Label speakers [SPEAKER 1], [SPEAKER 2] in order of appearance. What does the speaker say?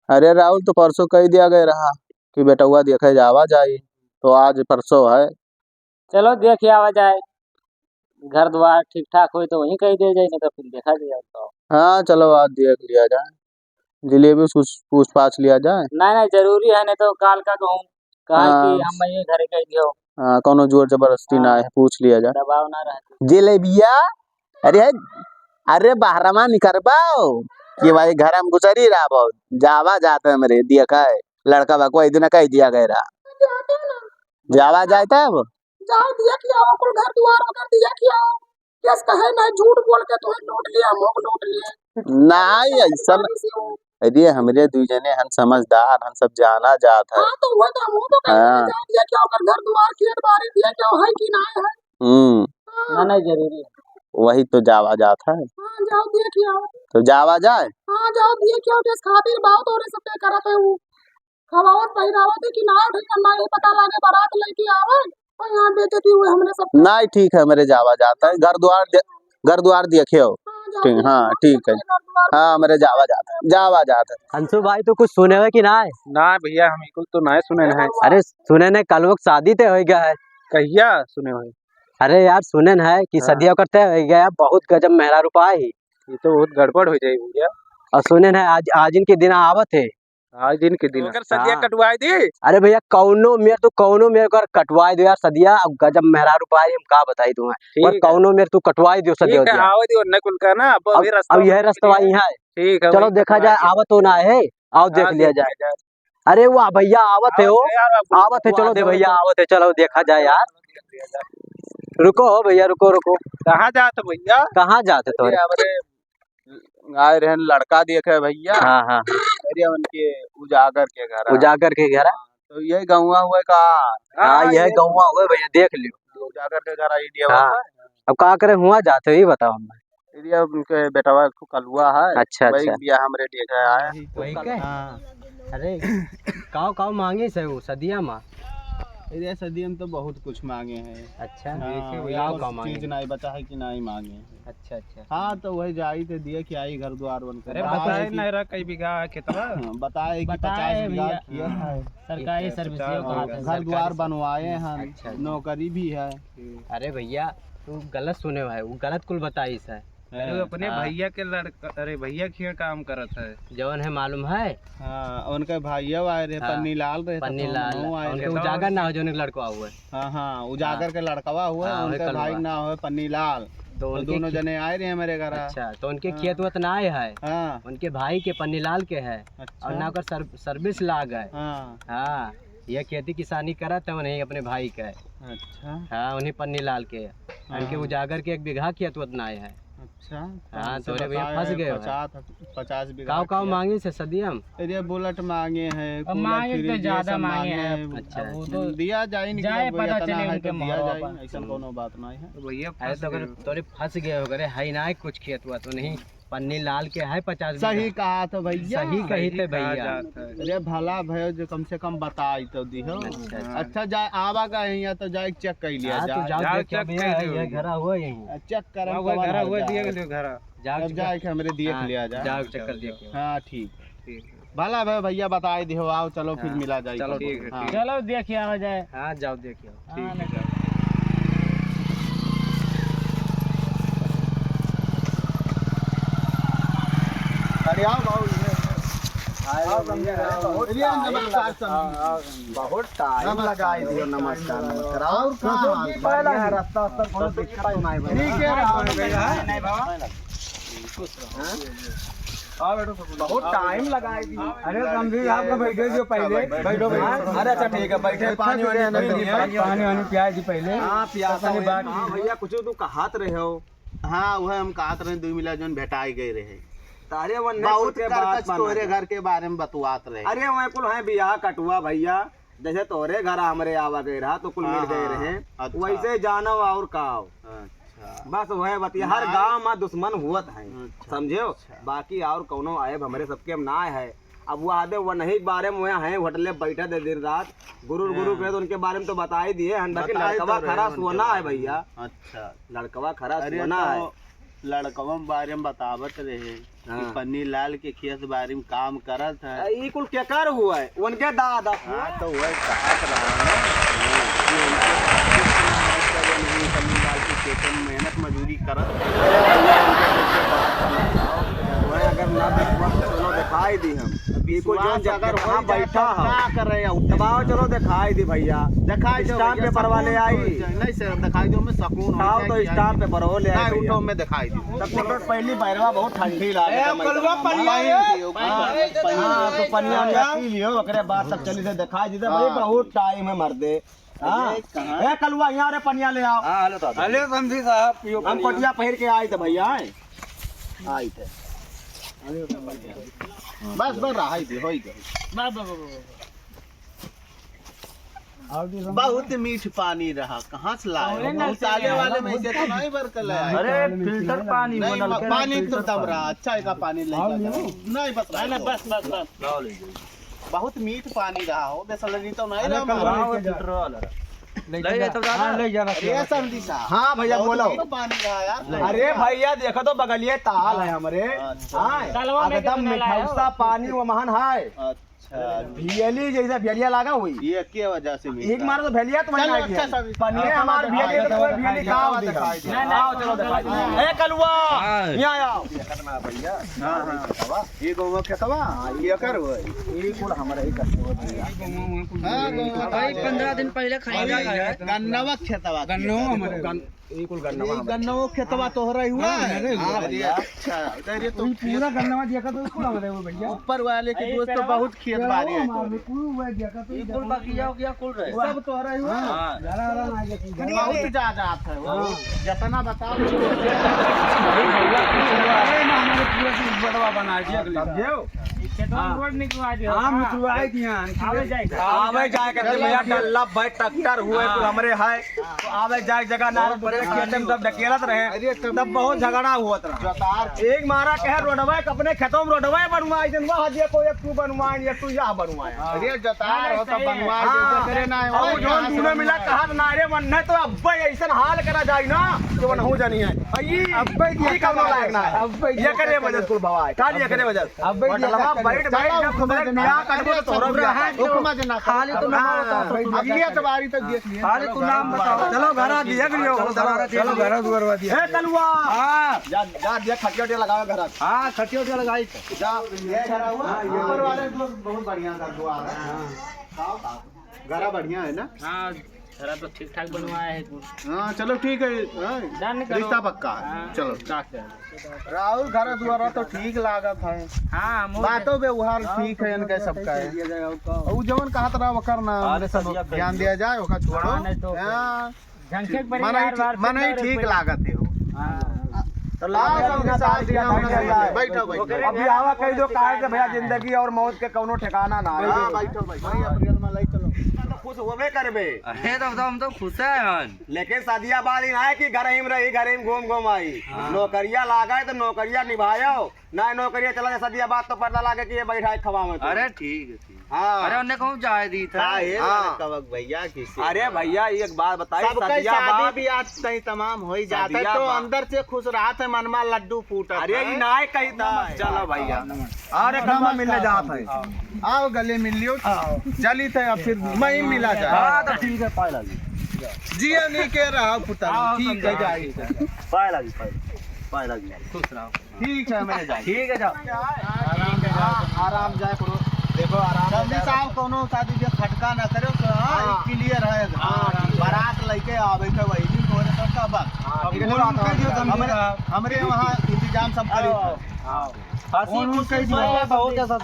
[SPEAKER 1] अरे राहुल तो परसों कह दिया गया रहा कि बेटुआ देखे जावा जाई, तो आज परसों है।
[SPEAKER 2] चलो देख आवा जाए, घर द्वार ठीक ठाक हो तो वहीं कही दे जाए, नहीं तो फिर देखा जाए तो।
[SPEAKER 1] हाँ चलो आज देख लिया जाए, जलेबी पूछ पाछ लिया जाए।
[SPEAKER 2] नहीं नहीं जरूरी है, नहीं तो काल का कहूँ कहा कि
[SPEAKER 1] हाँ
[SPEAKER 2] हम ये घर कह दियो।
[SPEAKER 1] हाँ कोनो जोर जबरदस्ती ना है, पूछ लिया जाए।
[SPEAKER 2] दबाव ना रहे।
[SPEAKER 1] जलेबिया अरे अरे बाहरमा निकरबाओ कि भाई घर हम गुजरी रहा बहुत जावा जाते हैं मेरे देखा है लड़का बा कोई दिन कह दिया गया रहा जावा जाता है वो
[SPEAKER 3] जाओ दिया किया वो कुल घर द्वार होकर दिया किया केस कहे ना झूठ बोल के तो लूट लिया मोह लूट लिए
[SPEAKER 1] नहीं ऐसा अरे हमरे दुई जने हम समझदार हम सब जाना जात है।
[SPEAKER 3] हां तो वो तो मुंह तो कहे जाओ दिया क्या होकर घर द्वार खेत बाड़ी दिया क्या है कि ना है।
[SPEAKER 2] ना नहीं जरूरी है,
[SPEAKER 1] वही तो जावा जात है।
[SPEAKER 3] हां जाओ दिया क्या
[SPEAKER 1] तो जावा जाए।
[SPEAKER 3] हां जाओ दिया क्या केस खातिर बात और सब पे करत है वो खवावत पहिरावत है कि ना ठीक ना ये पता लागे बारात लेके आवे और यहां बेइज्जती हुए हमने सब।
[SPEAKER 1] नहीं ठीक है मेरे जावा जाता है, घर द्वार देखे हो ठीक। हाँ ठीक है, हाँ मेरे जावा जाता है।
[SPEAKER 4] अंशु भाई तो कुछ सुने हुए कि ना है?
[SPEAKER 5] ना भैया हम बिल्कुल तो नहीं सुने हैं।
[SPEAKER 4] अरे सुने ने कल वो शादी ते हो गया है।
[SPEAKER 5] कहिया सुने हुए?
[SPEAKER 4] अरे यार सुने न है कि
[SPEAKER 5] हाँ।
[SPEAKER 4] सदिया करते हो गया, बहुत गजब मेहरा रुपा है।
[SPEAKER 5] ये तो बहुत गड़बड़ हो जाए भैया।
[SPEAKER 4] और सुने न आज इनके दिन आवत है।
[SPEAKER 5] आज दिन के दिन अगर सदिया कटवाई दी।
[SPEAKER 4] अरे भैया कौनो मेरे को कटवाई दो यार सदिया, अब गजब मेहरा रुपा है, हम का बताई तुम्हें और कौनो मेरे तू कटवाई दो सदिया।
[SPEAKER 5] आओ दियो न कुल का ना
[SPEAKER 4] अब यह रास्ता यहाँ है।
[SPEAKER 5] ठीक है
[SPEAKER 4] चलो देखा जाए आवत तो ना है, आओ देख लिया जाए। अरे वाह भैया आवत है, वो आवत है, चलो दे भैया आवत है, चलो देखा जाए यार। रुको हो भैया रुको।
[SPEAKER 5] कहाँ जाते भैया?
[SPEAKER 4] कहाँ जाते तो?
[SPEAKER 1] आए रहे लड़का देखे भैया।
[SPEAKER 4] हाँ
[SPEAKER 1] अरे उनके उजागर के घर तो यही गौवा हुआ का।
[SPEAKER 4] हाँ यह गौवा हुआ भैया, देख लियो
[SPEAKER 1] उजागर के घर आई दिया।
[SPEAKER 4] अब का करे हुआ जाते ही बताओ हम।
[SPEAKER 1] उनके बेटवा कलुआ है।
[SPEAKER 4] अच्छा
[SPEAKER 1] बिया हमरे देखा आया
[SPEAKER 4] वही के। अरे काव मांगे से वो सदिया माँ
[SPEAKER 1] इधर सदी में तो बहुत कुछ मांगे हैं।
[SPEAKER 4] अच्छा
[SPEAKER 1] चीज नहीं बचा है कि नहीं मांगे।
[SPEAKER 4] अच्छा
[SPEAKER 1] हाँ तो वही जाई थे दिए कि आई घर द्वार बन कर
[SPEAKER 5] बताए नहीं रहा कई बीघा खेतवा।
[SPEAKER 1] बताए कि 50 बीघा किया है
[SPEAKER 2] सरकारी सर्विस
[SPEAKER 1] घर द्वार बनवाए हैं। नौकरी भी है।
[SPEAKER 4] अरे भैया तू गलत सुने हुआ है, वो गलत कुल बताइस है।
[SPEAKER 5] अरे अपने भैया के लड़का, अरे भैया के काम करत है
[SPEAKER 4] जवन है मालूम है।
[SPEAKER 1] हाँ उनके भैया आए रहे। पन्नी लाल रहे।
[SPEAKER 4] उनके उजागर ना हो जो लड़का हुआ है।
[SPEAKER 1] हाँ उजागर के लड़कवा हुआ है। उनके भाई ना हो पन्नी लाल, तो दोनों जने आए रहे मेरे घर।
[SPEAKER 4] अच्छा तो उनके खेत वत ना आए है।
[SPEAKER 1] हाँ
[SPEAKER 4] उनके भाई के पन्नी लाल के है।
[SPEAKER 1] अच्छा।
[SPEAKER 4] और ना कर सर्विस लाग है। हाँ ये खेती किसानी करत है उन्हें अपने भाई का है।
[SPEAKER 1] अच्छा
[SPEAKER 4] हाँ उन्हीं पन्नी लाल के है। उनके उजागर के 1 बीघा खेत वत ना आए है।
[SPEAKER 1] अच्छा
[SPEAKER 4] हाँ तो भैया फंस गए।
[SPEAKER 1] 50 बीघा
[SPEAKER 4] काव मांगे से सदियम।
[SPEAKER 1] अरे बुलेट मांगे हैं।
[SPEAKER 2] मांगे तो ज्यादा मांगे हैं।
[SPEAKER 4] अच्छा
[SPEAKER 1] तो दिया जाए नहीं
[SPEAKER 2] जाए पता चले उनके
[SPEAKER 1] दिया जाए, ऐसा कोनो बात नहीं है।
[SPEAKER 5] तो भैया
[SPEAKER 4] अरे तो अगर तोरे फंस गए हो गए है ना कुछ खेत हुआ तो नहीं पन्नी लाल के है 50
[SPEAKER 1] सही कहा तो भैया,
[SPEAKER 4] सही कही थे भैया।
[SPEAKER 1] अरे भला भयो जो कम से कम बताई तो दिहो। अच्छा जाए आवा का यहाँ तो जाए चेक कर लिया जाए।
[SPEAKER 4] ये घरा हुआ यहीं
[SPEAKER 1] चेक कर
[SPEAKER 5] घर हुआ दिए गए घर
[SPEAKER 1] जाए के हमरे देख लिया जाए।
[SPEAKER 4] जाओ चक्कर देखिए।
[SPEAKER 1] हाँ ठीक भला भाई भैया बताए दिहो। आओ चलो फिर मिला जाए।
[SPEAKER 5] चलो ठीक है।
[SPEAKER 2] चलो देखिए आ जाए।
[SPEAKER 4] हाँ जाओ देखिए।
[SPEAKER 5] ठीक है।
[SPEAKER 1] बहुत टाइम लगाई दियो। नमस्कार रास्ता बहुत टाइम लगाई दी।
[SPEAKER 6] अरे गंभीर आपका बैठे जो पहले बैठो। अरे अच्छा ठीक है बैठे। पानी वानी प्याज जी पहले।
[SPEAKER 1] हाँ प्याज भैया कुछ तू कहत रहे हो। हाँ वह हम कहत रहे 2 मिला जोन भेटाई गए रहे।
[SPEAKER 6] तारे
[SPEAKER 1] बहुत तोरे घर के बारे में बतवात रहे।
[SPEAKER 6] अरे वहाँ कुल है बियाह कटुआ भैया, जैसे तोरे घर हमरे आवा गए रहा तो कुल मिल गए रहे।
[SPEAKER 1] अच्छा।
[SPEAKER 6] वैसे जानो और काओ।
[SPEAKER 1] अच्छा
[SPEAKER 6] बस वह बतिया हर गांव में दुश्मन हुआ है।
[SPEAKER 1] अच्छा।
[SPEAKER 6] समझो बाकी और कोनो आए हमरे सबके हम ना है। अब वो आदे वो नहीं बारे में वहाँ है होटल बैठे थे दिन रात गुरु करे तो उनके बारे में तो बता ही दिए। बाकी लड़कवा खरा सोना है भैया।
[SPEAKER 1] अच्छा
[SPEAKER 6] लड़कवा खरा सोना है।
[SPEAKER 1] लड़कवा बारे में बतावत रहे कि पन्नी लाल के खेत बारे में काम करत है।
[SPEAKER 6] ये कुल क्या कर हुआ है उनके दादा।
[SPEAKER 1] हाँ तो वह कहत रहा पन्नी लाल के खेत में मेहनत मजदूरी करत
[SPEAKER 6] वह अगर ना देखवा तो चलो दिखाई दी हम अभी कोई जो जगह वहाँ बैठा है
[SPEAKER 1] क्या कर रहे हैं
[SPEAKER 6] दबाओ चलो दिखाई दी भैया।
[SPEAKER 1] दिखाई दो
[SPEAKER 6] स्टाम्प पेपर वाले आई
[SPEAKER 1] नहीं सर दिखाई दो मैं सकून हो
[SPEAKER 6] आओ तो
[SPEAKER 1] जाए कि
[SPEAKER 6] स्टाम्प पेपर हो ले
[SPEAKER 1] नहीं
[SPEAKER 6] आई
[SPEAKER 1] उठो मैं दिखाई दी
[SPEAKER 6] तब फोटो पहली बैरवा बहुत ठंडी लागे हाँ तो पन्निया पी लियो ओकरे बाद तक चली से दिखाई दी भाई बहुत टाइम है मर्दे। हाँ ए कलुआ यहाँ रे पनिया ले आओ।
[SPEAKER 5] अरे समझी साहब पियो
[SPEAKER 6] हम कोटिया पहिर के आए थे भैया आई थे
[SPEAKER 1] बस रहा ही हो गई बहुत मीठ पानी रहा कहाँ से लाए बहुत आगे वाले में से तो नहीं बरकल है।
[SPEAKER 6] अरे फिल्टर पानी
[SPEAKER 1] नहीं पानी तो दम रहा अच्छा का पानी नहीं बस बहुत मीठ पानी रहा हो नहीं तो नहीं रहा।
[SPEAKER 6] हाँ भैया बोलो
[SPEAKER 1] पानी रहा यार।
[SPEAKER 6] अरे भैया देखो तो बगलिए ताल है हमारे एकदम मीठा पानी वो महान है।
[SPEAKER 1] अच्छा
[SPEAKER 6] भियली जैसा भेलिया लगा हुई
[SPEAKER 1] ये क्या वजह से
[SPEAKER 6] एक मार तो भेलिया तो
[SPEAKER 1] चलो,
[SPEAKER 6] मैंने
[SPEAKER 1] अच्छा
[SPEAKER 6] पनीर हमार भेलिया तो कोई भेली का हो आओ चलो दिखाई ए कलुआ यहां आओ करना भैया। हां
[SPEAKER 1] ये गोवा खेतवा ये कर
[SPEAKER 6] ये कुल हमारे ही करते भैया।
[SPEAKER 1] हां
[SPEAKER 2] भाई 15 दिन पहले खाया है
[SPEAKER 1] गन्नवा खेतवा
[SPEAKER 6] ये कुल गन्नवा
[SPEAKER 1] गन्नवा खेतवा तोहरा हुआ है। अरे अच्छा अरे तो
[SPEAKER 6] पूरा गन्नवा देखा तो कुल हमारे वो भैया
[SPEAKER 1] ऊपर वाले के दोस्त तो बहुत खेत बारी है
[SPEAKER 6] कुल वो देखा तो
[SPEAKER 2] कुल बाकी जाओ क्या कुल रहे
[SPEAKER 1] सब तोहरा हुआ बहुत ज्यादा है वो जितना बताओ
[SPEAKER 6] बड़वा बना दिया समझो
[SPEAKER 2] रोड निकलवा दिया
[SPEAKER 6] हां मित्रवाई दिया
[SPEAKER 2] आवे
[SPEAKER 6] जाए करते भैया डल्ला भाई ट्रैक्टर हुए तो हमरे है तो आवे जाए जगह नार पड़े खेत में सब ढकेलत रहे तब बहुत झगड़ा हुआ था। एक मारा कहे रोडवा अपने खेतों में रोडवा बनवाई दिन वहां जे कोई एक तू बनवाई या तू यहां बनवाए
[SPEAKER 1] अरे जतार हो तो बनवा करे ना
[SPEAKER 6] और जो तूने मिला कहा ना रे मन नहीं तो अब्बे ऐसा हाल करा जाए ना कि वो नहीं जानी है भाई अब्बे ये काम लायक ना है अब्बे ये करे वजह कुल भवाए काल ये करे वजह अब्बे बैठ जब खुदा नया काटो तो तोरा है
[SPEAKER 1] हुक्म जना
[SPEAKER 6] खाली तो नाम
[SPEAKER 1] अगली अतवारी तक देख लिए
[SPEAKER 6] खाली तू नाम बताओ चलो घर आ दिया लियो चलो घर दुआरवा दिया ए कलुआ हां जा दिया खटिया लगाओ घर हां खटिया लगाई
[SPEAKER 1] जा ये घर हुआ ऊपर वाले बहुत बढ़िया घर द्वार है घर बढ़िया है ना।
[SPEAKER 2] हां सारा तो ठीक ठाक बनवाया है कुल।
[SPEAKER 1] हाँ चलो ठीक है रिश्ता पक्का है चलो राहुल घर द्वारा तो ठीक लागत है।
[SPEAKER 2] हां
[SPEAKER 1] बातों व्यवहार ठीक है इनका सबका है वो जवन कहा था वो करना ध्यान दिया जाए ओका छोड़ो
[SPEAKER 2] नहीं तो झंझट बड़ी
[SPEAKER 1] मन ही ठीक लागत है
[SPEAKER 6] तो
[SPEAKER 1] बैठो बैठो
[SPEAKER 6] अभी आवा कह दो काहे भैया जिंदगी और मौत के कोनो ठिकाना ना है।
[SPEAKER 1] बैठो भाई अप्रैल में लाई चलो
[SPEAKER 6] खुश होबे करबे
[SPEAKER 5] अरे तो हम तो खुश है
[SPEAKER 6] लेकिन शादिया बाद ही ना है कि घर ही में रही घर ही में घूम घूम आई नौकरिया लागा तो नौकरिया निभायो ना नौकरिया चला शादिया बाद तो पता लागे कि ये बैठा खवा में
[SPEAKER 5] अरे ठीक है
[SPEAKER 6] हाँ
[SPEAKER 5] अरे उन्हें कहूँ जाए दी था
[SPEAKER 1] कवक भैया किसी
[SPEAKER 6] अरे भैया एक बात बताइए
[SPEAKER 1] शादी भी आज सही तमाम हो ही जाता है तो अंदर से खुश रहा था मन में लड्डू फूटा
[SPEAKER 6] अरे ये ना कही था चलो भैया अरे कल मिलने जात है
[SPEAKER 1] आओ गले मिल लियो चली थे अब फिर मैं ही मिला जाए।
[SPEAKER 6] हाँ तो ठीक है पाए लगी
[SPEAKER 1] जी नहीं कह रहा पुता ठीक है जाइए
[SPEAKER 6] पाए लगी खुश रहो
[SPEAKER 1] ठीक है मैं जाए
[SPEAKER 6] ठीक है जाओ
[SPEAKER 1] आराम जाए करो देखो आराम जल्दी साहब कोनो शादी के खटका ना करो तो हां क्लियर है बारात लेके आवे के वही दिन होने तो सब हमरे वहां इंतजाम सब करी हां हां बहुत ऐसा